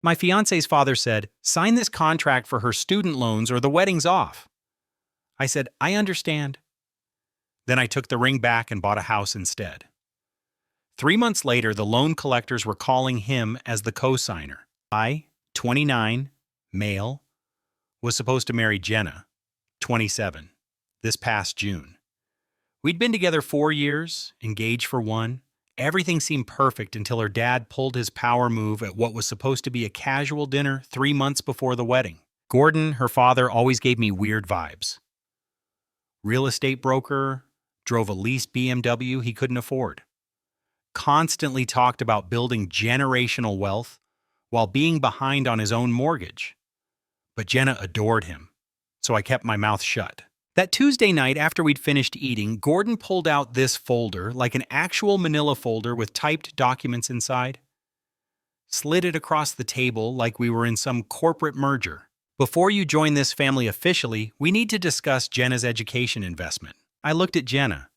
My fiance's father said, "Sign this contract for her student loans or the wedding's off." I said, "I understand." Then I took the ring back and bought a house instead. 3 months later, the loan collectors were calling him as the co-signer. I, 29, male, was supposed to marry Jenna, 27, this past June. We'd been together 4 years, engaged for 1. Everything seemed perfect until her dad pulled his power move at what was supposed to be a casual dinner 3 months before the wedding. Gordon, her father, always gave me weird vibes. Real estate broker, drove a leased BMW he couldn't afford. Constantly talked about building generational wealth while being behind on his own mortgage. But Jenna adored him, so I kept my mouth shut. That Tuesday night after we'd finished eating, Gordon pulled out this folder, like an actual manila folder with typed documents inside. Slid it across the table like we were in some corporate merger. "Before you join this family officially, we need to discuss Jenna's education investment." I looked at Jenna.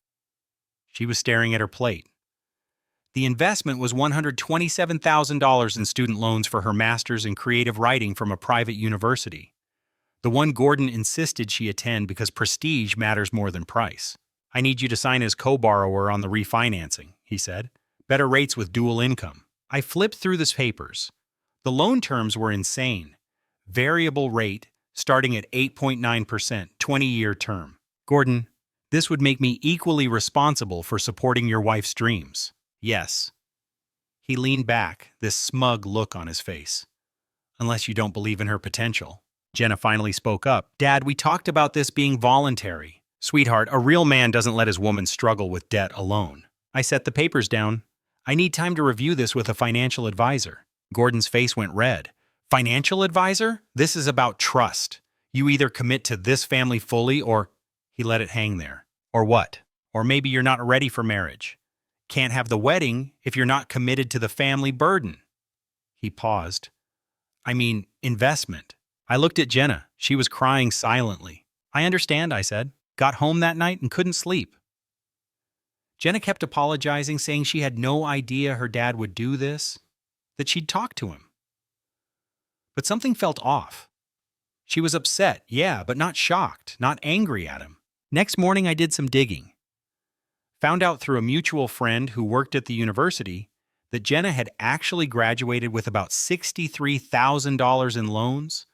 She was staring at her plate. The investment was $127,000 in student loans for her master's in creative writing from a private university. The one Gordon insisted she attend because prestige matters more than price. "I need you to sign as co-borrower on the refinancing," he said. "Better rates with dual income." I flipped through the papers. The loan terms were insane. Variable rate, starting at 8.9%, 20-year term. "Gordon, this would make me equally responsible for supporting your wife's dreams." "Yes." He leaned back, this smug look on his face. "Unless you don't believe in her potential." Jenna finally spoke up. "Dad, we talked about this being voluntary." "Sweetheart, a real man doesn't let his woman struggle with debt alone." I set the papers down. "I need time to review this with a financial advisor." Gordon's face went red. "Financial advisor? This is about trust. You either commit to this family fully or—" He let it hang there. "Or what? Or maybe you're not ready for marriage. Can't have the wedding if you're not committed to the family burden." He paused. "I mean, investment." I looked at Jenna. She was crying silently. "I understand," I said. "Got home that night and couldn't sleep." Jenna kept apologizing, saying she had no idea her dad would do this, that she'd talk to him. But something felt off. She was upset, yeah, but not shocked, not angry at him. Next morning I did some digging. Found out through a mutual friend who worked at the university that Jenna had actually graduated with about $63,000 in loans.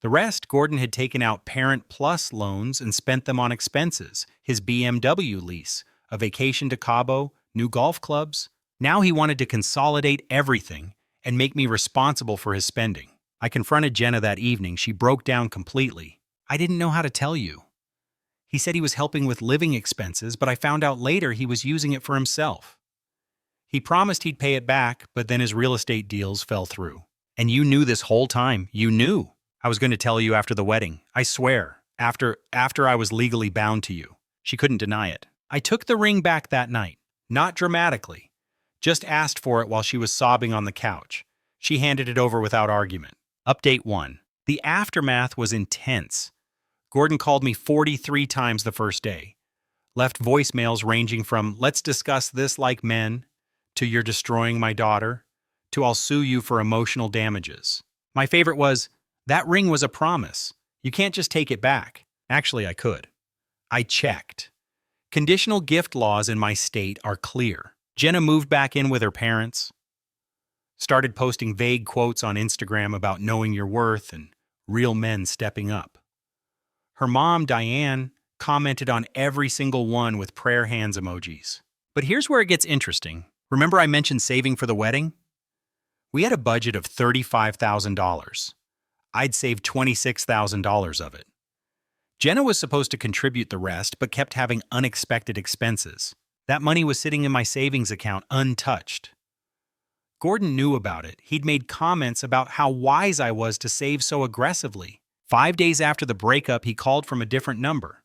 The rest, Gordon had taken out Parent Plus loans and spent them on expenses, his BMW lease, a vacation to Cabo, new golf clubs. Now he wanted to consolidate everything and make me responsible for his spending. I confronted Jenna that evening. She broke down completely. "I didn't know how to tell you. He said he was helping with living expenses, but I found out later he was using it for himself. He promised he'd pay it back, but then his real estate deals fell through. And you knew this whole time. You knew. I was going to tell you after the wedding. I swear. After I was legally bound to you." She couldn't deny it. I took the ring back that night. Not dramatically. Just asked for it while she was sobbing on the couch. She handed it over without argument. Update 1. The aftermath was intense. Gordon called me 43 times the first day. Left voicemails ranging from "let's discuss this like men" to "you're destroying my daughter" to "I'll sue you for emotional damages." My favorite was, "That ring was a promise. You can't just take it back." Actually, I could. I checked. Conditional gift laws in my state are clear. Jenna moved back in with her parents. Started posting vague quotes on Instagram about knowing your worth and real men stepping up. Her mom, Diane, commented on every single one with prayer hands emojis. But here's where it gets interesting. Remember I mentioned saving for the wedding? We had a budget of $35,000. I'd saved $26,000 of it. Jenna was supposed to contribute the rest, but kept having unexpected expenses. That money was sitting in my savings account untouched. Gordon knew about it. He'd made comments about how wise I was to save so aggressively. 5 days after the breakup, he called from a different number.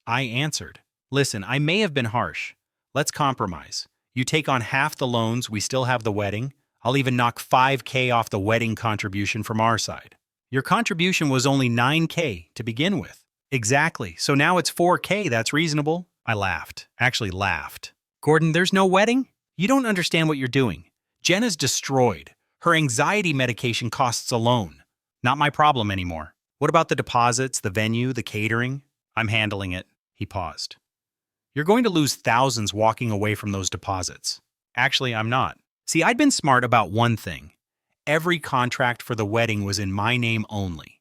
I answered. "Listen, I may have been harsh. Let's compromise. You take on half the loans, we still have the wedding. I'll even knock $5,000 off the wedding contribution from our side." "Your contribution was only $9,000 to begin with." "Exactly. So now it's $4,000. That's reasonable." I laughed. Actually laughed. "Gordon, there's no wedding? You don't understand what you're doing. Jenna's destroyed. Her anxiety medication costs alone. Not my problem anymore. What about the deposits, the venue, the catering? I'm handling it. He paused. You're going to lose thousands walking away from those deposits. Actually, I'm not. See, I'd been smart about one thing. Every contract for the wedding was in my name only.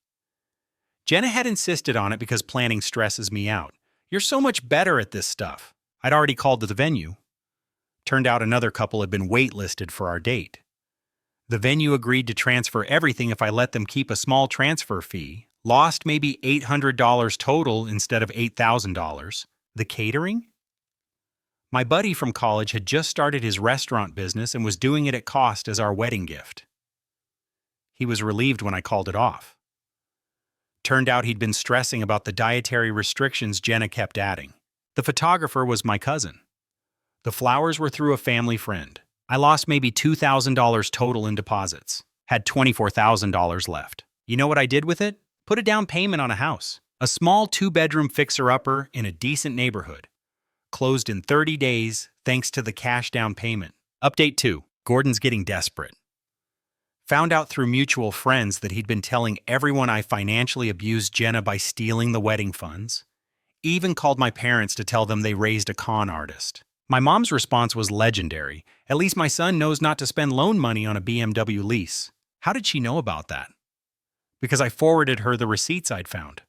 Jenna had insisted on it because planning stresses me out. You're so much better at this stuff. I'd already called to the venue. Turned out another couple had been waitlisted for our date. The venue agreed to transfer everything if I let them keep a small transfer fee. Lost maybe $800 total instead of $8,000. The catering? My buddy from college had just started his restaurant business and was doing it at cost as our wedding gift. He was relieved when I called it off. Turned out he'd been stressing about the dietary restrictions Jenna kept adding. The photographer was my cousin. The flowers were through a family friend. I lost maybe $2,000 total in deposits. Had $24,000 left. You know what I did with it? Put a down payment on a house. A small 2-bedroom fixer-upper in a decent neighborhood. Closed in 30 days thanks to the cash down payment. Update 2. Gordon's getting desperate. Found out through mutual friends that he'd been telling everyone I financially abused Jenna by stealing the wedding funds. Even called my parents to tell them they raised a con artist. My mom's response was legendary. At least my son knows not to spend loan money on a BMW lease. How did she know about that? Because I forwarded her the receipts I'd found.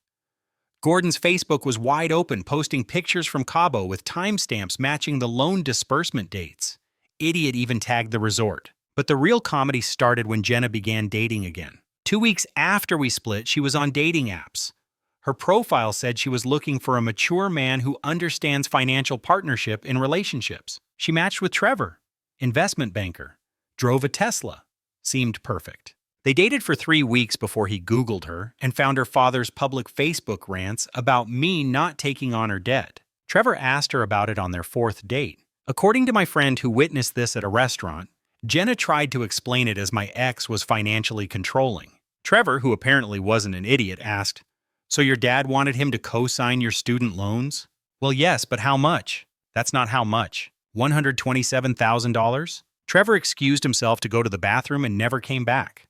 Gordon's Facebook was wide open, posting pictures from Cabo with timestamps matching the loan disbursement dates. Idiot even tagged the resort. But the real comedy started when Jenna began dating again. 2 weeks after we split, she was on dating apps. Her profile said she was looking for a mature man who understands financial partnership in relationships. She matched with Trevor, investment banker, drove a Tesla, seemed perfect. They dated for 3 weeks before he Googled her and found her father's public Facebook rants about me not taking on her debt. Trevor asked her about it on their 4th date. According to my friend who witnessed this at a restaurant, Jenna tried to explain it as my ex was financially controlling. Trevor, who apparently wasn't an idiot, asked, "So your dad wanted him to co-sign your student loans?" "Well, yes, but how much?" "That's not how much. $127,000? Trevor excused himself to go to the bathroom and never came back.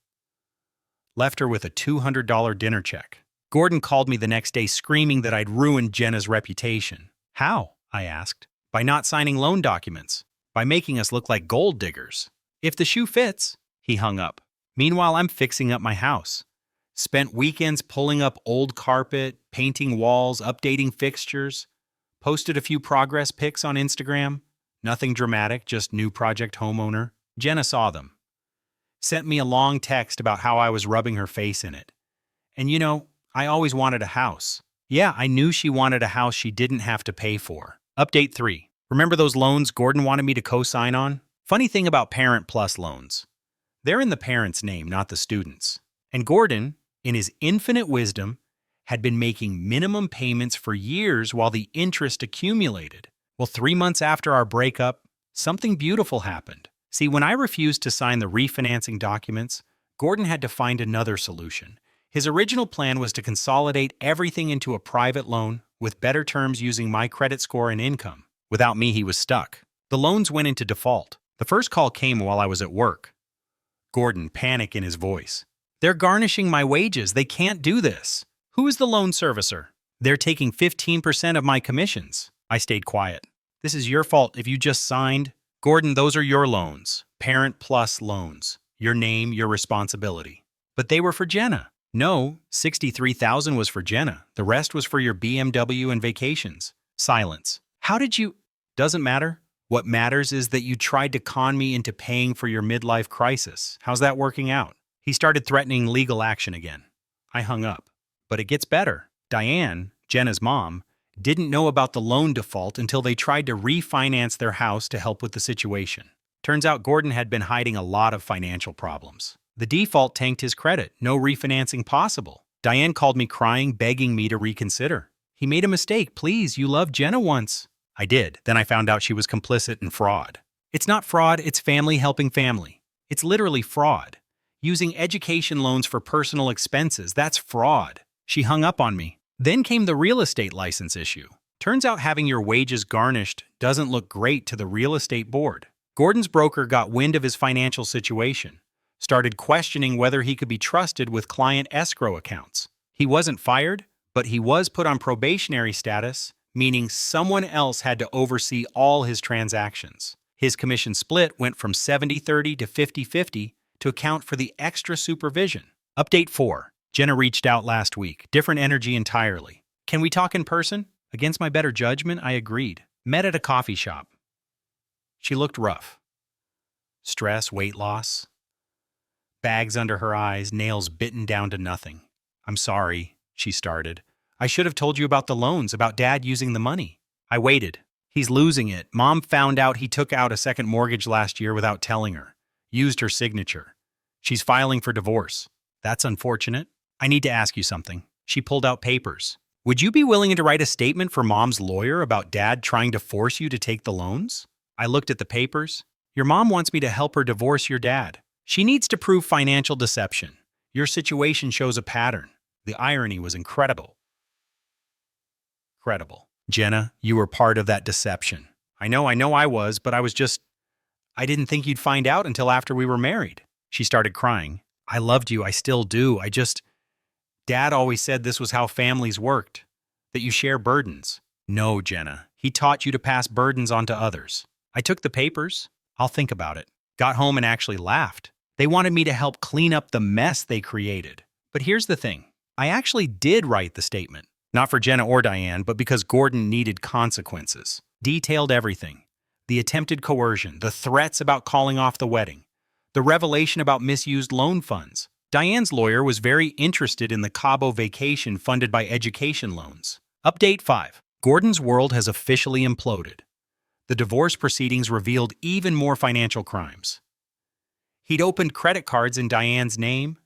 Left her with a $200 dinner check. Gordon called me the next day screaming that I'd ruined Jenna's reputation. "How?" I asked. "By not signing loan documents. By making us look like gold diggers. If the shoe fits." He hung up. Meanwhile, I'm fixing up my house. Spent weekends pulling up old carpet, painting walls, updating fixtures. Posted a few progress pics on Instagram. Nothing dramatic, just new project homeowner. Jenna saw them. Sent me a long text about how I was rubbing her face in it. And you know, I always wanted a house. Yeah, I knew she wanted a house she didn't have to pay for. Update 3. Remember those loans Gordon wanted me to co-sign on? Funny thing about Parent Plus loans. They're in the parent's name, not the student's. And Gordon, in his infinite wisdom, had been making minimum payments for years while the interest accumulated. Well, 3 months after our breakup, something beautiful happened. See, when I refused to sign the refinancing documents, Gordon had to find another solution. His original plan was to consolidate everything into a private loan with better terms using my credit score and income. Without me, he was stuck. The loans went into default. The first call came while I was at work. Gordon, panic in his voice. "They're garnishing my wages. They can't do this." "Who is the loan servicer?" "They're taking 15% of my commissions." I stayed quiet. "This is your fault if you just signed." "Gordon, those are your loans. Parent Plus loans. Your name, your responsibility." "But they were for Jenna." "No, $63,000 was for Jenna. The rest was for your BMW and vacations." Silence. "How did you—" "Doesn't matter. What matters is that you tried to con me into paying for your midlife crisis. How's that working out?" He started threatening legal action again. I hung up. But it gets better. Diane, Jenna's mom, didn't know about the loan default until they tried to refinance their house to help with the situation. Turns out Gordon had been hiding a lot of financial problems. The default tanked his credit, no refinancing possible. Diane called me crying, begging me to reconsider. "He made a mistake, please, you loved Jenna once." I did. Then I found out she was complicit in fraud. It's not fraud, it's family helping family. It's literally fraud. Using education loans for personal expenses, that's fraud. She hung up on me. Then came the real estate license issue. Turns out having your wages garnished doesn't look great to the real estate board. Gordon's broker got wind of his financial situation. Started questioning whether he could be trusted with client escrow accounts. He wasn't fired, but he was put on probationary status, meaning someone else had to oversee all his transactions. His commission split went from 70-30 to 50-50 to account for the extra supervision. Update 4. Jenna reached out last week. Different energy entirely. Can we talk in person? Against my better judgment, I agreed. Met at a coffee shop. She looked rough. Stress, weight loss. Bags under her eyes, nails bitten down to nothing. I'm sorry, she started. I should have told you about the loans, about Dad using the money. I waited. He's losing it. Mom found out he took out a second mortgage last year without telling her. Used her signature. She's filing for divorce. That's unfortunate. I need to ask you something. She pulled out papers. Would you be willing to write a statement for Mom's lawyer about Dad trying to force you to take the loans? I looked at the papers. Your mom wants me to help her divorce your dad. She needs to prove financial deception. Your situation shows a pattern. The irony was incredible. Incredible. Jenna, you were part of that deception. I know I was, but I didn't think you'd find out until after we were married. She started crying. I loved you, I still do. Dad always said this was how families worked, that you share burdens. No, Jenna, he taught you to pass burdens on to others. I took the papers. I'll think about it. Got home and actually laughed. They wanted me to help clean up the mess they created. But here's the thing. I actually did write the statement. Not for Jenna or Diane, but because Gordon needed consequences. Detailed everything. The attempted coercion, the threats about calling off the wedding, the revelation about misused loan funds. Diane's lawyer was very interested in the Cabo vacation funded by education loans. Update 5. Gordon's world has officially imploded. The divorce proceedings revealed even more financial crimes. He'd opened credit cards in Diane's name,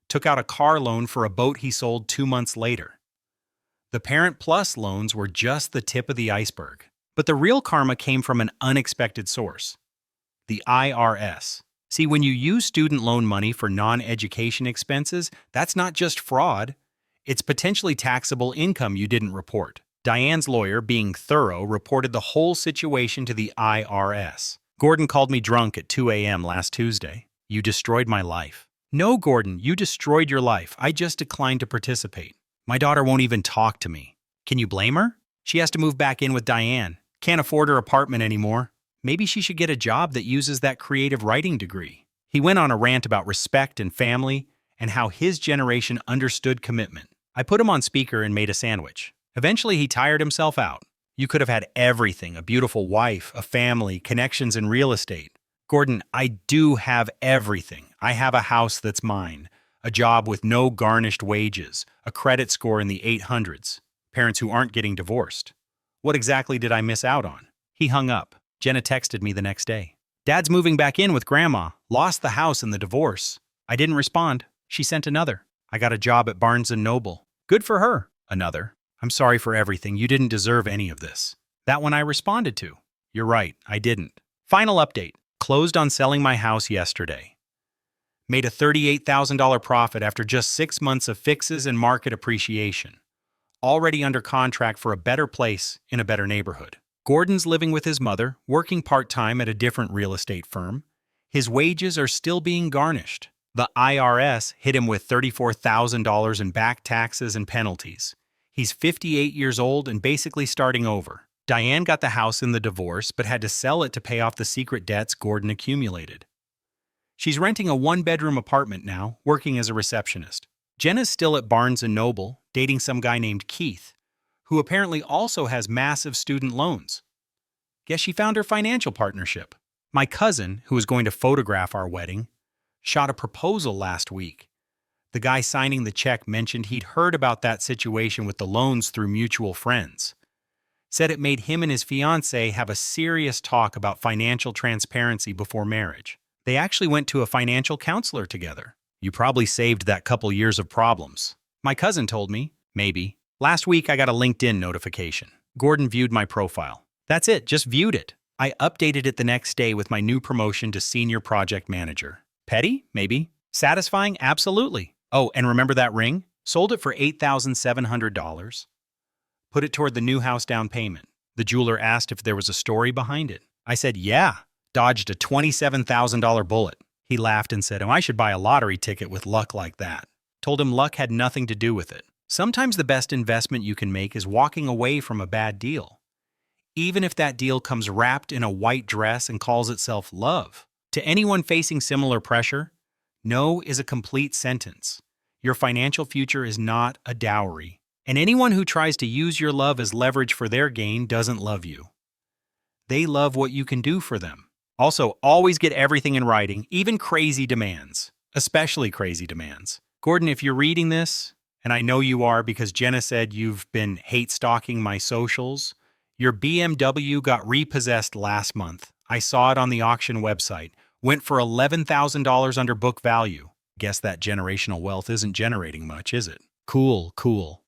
took out a car loan for a boat he sold 2 months later. The Parent Plus loans were just the tip of the iceberg. But the real karma came from an unexpected source. The IRS. See, when you use student loan money for non-education expenses, that's not just fraud. It's potentially taxable income you didn't report. Diane's lawyer, being thorough, reported the whole situation to the IRS. Gordon called me drunk at 2 a.m. last Tuesday. You destroyed my life. No, Gordon, you destroyed your life. I just declined to participate. My daughter won't even talk to me. Can you blame her? She has to move back in with Diane. Can't afford her apartment anymore. Maybe she should get a job that uses that creative writing degree. He went on a rant about respect and family and how his generation understood commitment. I put him on speaker and made a sandwich. Eventually, he tired himself out. You could have had everything, a beautiful wife, a family, connections in real estate. Gordon, I do have everything. I have a house that's mine, a job with no garnished wages, a credit score in the 800s, parents who aren't getting divorced. What exactly did I miss out on? He hung up. Jenna texted me the next day. Dad's moving back in with Grandma. Lost the house in the divorce. I didn't respond. She sent another. I got a job at Barnes & Noble. Good for her. Another. I'm sorry for everything. You didn't deserve any of this. That one I responded to. You're right. I didn't. Final update. Closed on selling my house yesterday. Made a $38,000 profit after just 6 months of fixes and market appreciation. Already under contract for a better place in a better neighborhood. Gordon's living with his mother, working part-time at a different real estate firm. His wages are still being garnished. The IRS hit him with $34,000 in back taxes and penalties. He's 58 years old and basically starting over. Diane got the house in the divorce but had to sell it to pay off the secret debts Gordon accumulated. She's renting a 1-bedroom apartment now, working as a receptionist. Jenna's still at Barnes & Noble, dating some guy named Keith, who apparently also has massive student loans. Guess she found her financial partnership. My cousin, who was going to photograph our wedding, shot a proposal last week. The guy signing the check mentioned he'd heard about that situation with the loans through mutual friends. Said it made him and his fiancée have a serious talk about financial transparency before marriage. They actually went to a financial counselor together. You probably saved that couple years of problems. My cousin told me, maybe. Last week I got a LinkedIn notification. Gordon viewed my profile. That's it, just viewed it. I updated it the next day with my new promotion to senior project manager. Petty? Maybe. Satisfying? Absolutely. Oh, and remember that ring? Sold it for $8,700. Put it toward the new house down payment. The jeweler asked if there was a story behind it. I said, yeah. Dodged a $27,000 bullet. He laughed and said, "Oh, I should buy a lottery ticket with luck like that." Told him luck had nothing to do with it. Sometimes the best investment you can make is walking away from a bad deal, even if that deal comes wrapped in a white dress and calls itself love. To anyone facing similar pressure, no is a complete sentence. Your financial future is not a dowry, and anyone who tries to use your love as leverage for their gain doesn't love you. They love what you can do for them. Also, always get everything in writing, even crazy demands, especially crazy demands. Gordon, if you're reading this, and I know you are because Jenna said you've been hate stalking my socials, your BMW got repossessed last month. I saw it on the auction website. Went for $11,000 under book value. Guess that generational wealth isn't generating much, is it? Cool, cool.